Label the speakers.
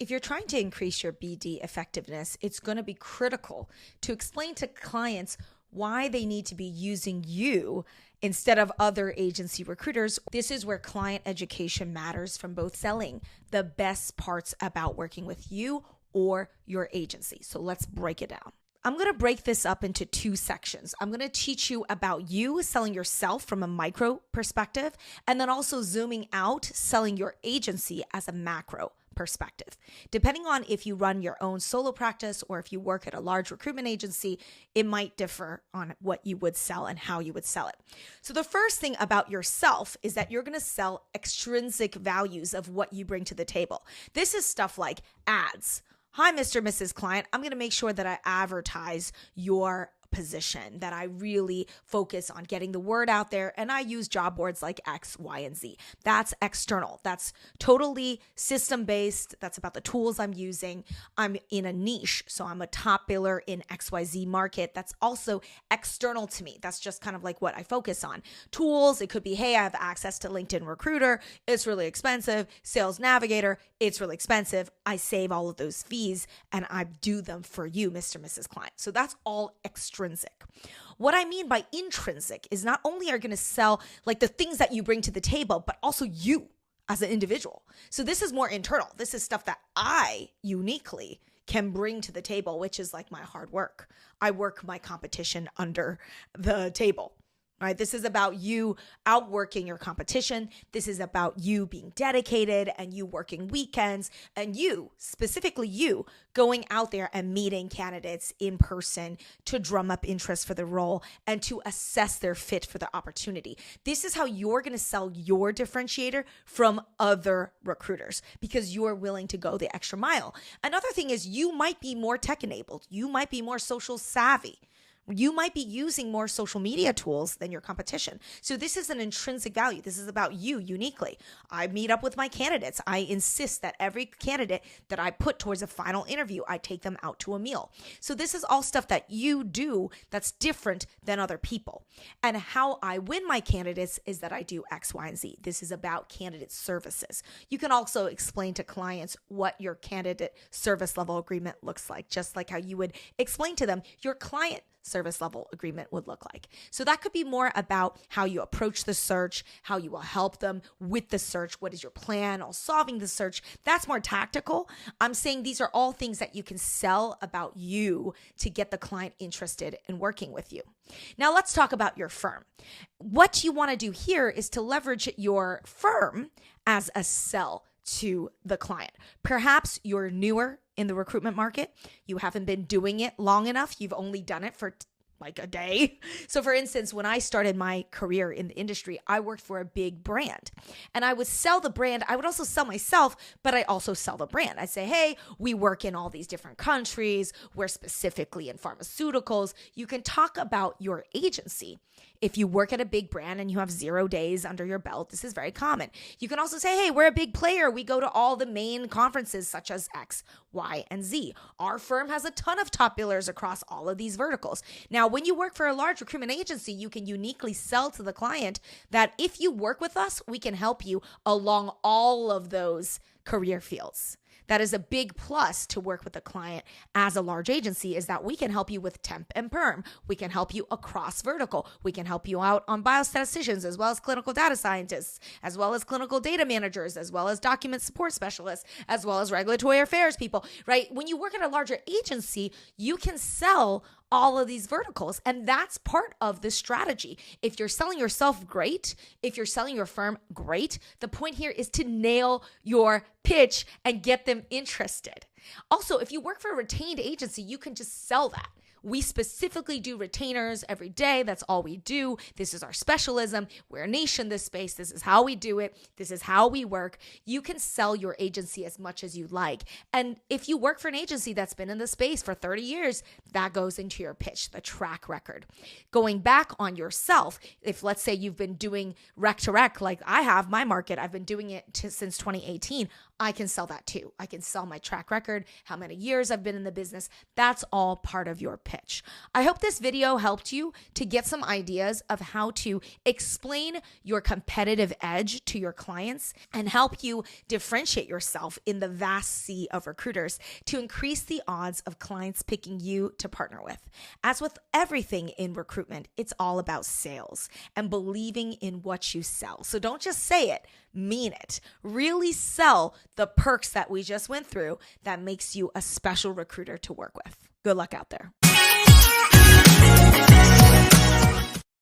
Speaker 1: If you're trying to increase your BD effectiveness, it's going to be critical to explain to clients why they need to be using you instead of other agency recruiters. This is where client education matters from both selling the best parts about working with you or your agency. So let's break it down. I'm going to break this up into two sections. I'm going to teach you about you selling yourself from a micro perspective, and then also zooming out, selling your agency as a macro perspective. Depending on if you run your own solo practice or if you work at a large recruitment agency, it might differ on what you would sell and how you would sell it. So the first thing about yourself is that you're going to sell extrinsic values of what you bring to the table. This is stuff like ads. Hi, Mr. Mrs. Client. I'm going to make sure that I advertise your position, that I really focus on getting the word out there, and I use job boards like X, Y, and Z. That's external. That's totally system-based. That's about the tools I'm using. I'm in a niche, so I'm a top biller in XYZ market. That's also external to me. That's just kind of like what I focus on. Tools, it could be, hey, I have access to LinkedIn Recruiter. It's really expensive. Sales Navigator, it's really expensive. I save all of those fees, and I do them for you, Mr. Mrs. Client. So that's all extrinsic. What I mean by intrinsic is not only are you going to sell like the things that you bring to the table, but also you as an individual. So this is more internal. This is stuff that I uniquely can bring to the table, which is like my hard work. I work my competition under the table. Right? This is about you outworking your competition. This is about you being dedicated and you working weekends and you, specifically you, going out there and meeting candidates in person to drum up interest for the role and to assess their fit for the opportunity. This is how you're going to sell your differentiator from other recruiters because you're willing to go the extra mile. Another thing is you might be more tech enabled. You might be more social savvy. You might be using more social media tools than your competition. So this is an intrinsic value. This is about you uniquely. I meet up with my candidates. I insist that every candidate that I put towards a final interview, I take them out to a meal. So this is all stuff that you do that's different than other people. And how I win my candidates is that I do X, Y, and Z. This is about candidate services. You can also explain to clients what your candidate service level agreement looks like, just like how you would explain to them your client service level agreement would look like. So that could be more about how you approach the search, how you will help them with the search. What is your plan on solving the search? That's more tactical. I'm saying these are all things that you can sell about you to get the client interested in working with you. Now let's talk about your firm. What you want to do here is to leverage your firm as a sell to the client. Perhaps you're newer in the recruitment market. You haven't been doing it long enough. You've only done it for like a day. So for instance, when I started my career in the industry, I worked for a big brand and I would sell the brand. I would also sell myself, but I also sell the brand. I'd say, hey, we work in all these different countries. We're specifically in pharmaceuticals. You can talk about your agency. If you work at a big brand and you have 0 days under your belt, this is very common. You can also say, hey, we're a big player. We go to all the main conferences such as X, Y, and Z. Our firm has a ton of top billers across all of these verticals. Now, when you work for a large recruitment agency, you can uniquely sell to the client that if you work with us, we can help you along all of those career fields. That is a big plus to work with a client as a large agency, is that we can help you with temp and perm. We can help you across vertical. We can help you out on biostatisticians, as well as clinical data scientists, as well as clinical data managers, as well as document support specialists, as well as regulatory affairs people, right? When you work at a larger agency, you can sell all of these verticals. And that's part of the strategy. If you're selling yourself, great. If you're selling your firm, great. The point here is to nail your pitch and get them interested. Also, if you work for a retained agency, you can just sell that. We specifically do retainers every day. That's all we do. This is our specialism. We're a niche in this space. This is how we do it. This is how we work. You can sell your agency as much as you like. And if you work for an agency that's been in the space for 30 years, that goes into your pitch, the track record. Going back on yourself, if let's say you've been doing rec to rec, like I have my market, I've been doing it since 2018, I can sell that too. I can sell my track record, how many years I've been in the business. That's all part of your pitch. pitch. I hope this video helped you to get some ideas of how to explain your competitive edge to your clients and help you differentiate yourself in the vast sea of recruiters to increase the odds of clients picking you to partner with. As with everything in recruitment, it's all about sales and believing in what you sell. So don't just say it, mean it. Really sell the perks that we just went through that makes you a special recruiter to work with. Good luck out there.